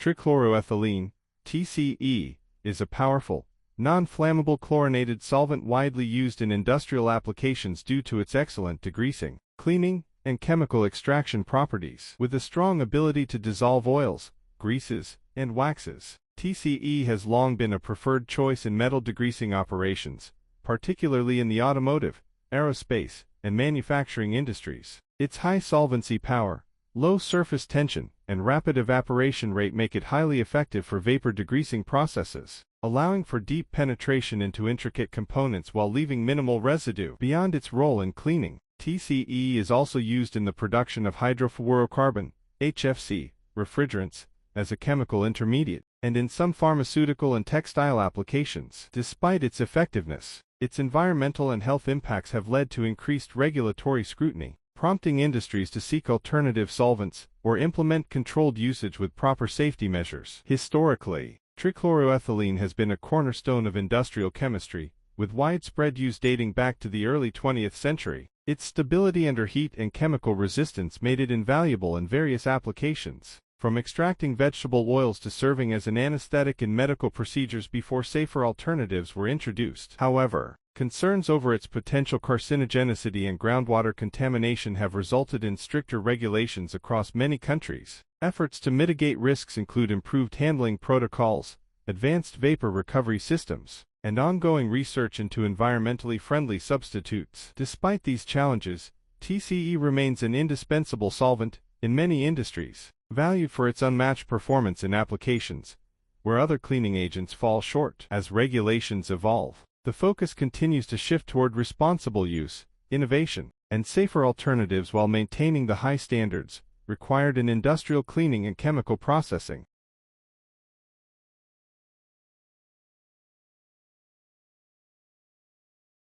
Trichloroethylene, TCE, is a powerful, non-flammable chlorinated solvent widely used in industrial applications due to its excellent degreasing, cleaning, and chemical extraction properties. With a strong ability to dissolve oils, greases, and waxes, TCE has long been a preferred choice in metal degreasing operations, particularly in the automotive, aerospace, and manufacturing industries. Its high solvency power, low surface tension, and rapid evaporation rate make it highly effective for vapor degreasing processes, allowing for deep penetration into intricate components while leaving minimal residue. Beyond its role in cleaning, TCE is also used in the production of hydrofluorocarbon, HFC, refrigerants, as a chemical intermediate, and in some pharmaceutical and textile applications. Despite its effectiveness, its environmental and health impacts have led to increased regulatory scrutiny, prompting industries to seek alternative solvents or implement controlled usage with proper safety measures. Historically, trichloroethylene has been a cornerstone of industrial chemistry, with widespread use dating back to the early 20th century. Its stability under heat and chemical resistance made it invaluable in various applications, from extracting vegetable oils to serving as an anesthetic in medical procedures before safer alternatives were introduced. However, concerns over its potential carcinogenicity and groundwater contamination have resulted in stricter regulations across many countries. Efforts to mitigate risks include improved handling protocols, advanced vapor recovery systems, and ongoing research into environmentally friendly substitutes. Despite these challenges, TCE remains an indispensable solvent in many industries, valued for its unmatched performance in applications where other cleaning agents fall short. As regulations evolve, the focus continues to shift toward responsible use, innovation, and safer alternatives while maintaining the high standards required in industrial cleaning and chemical processing.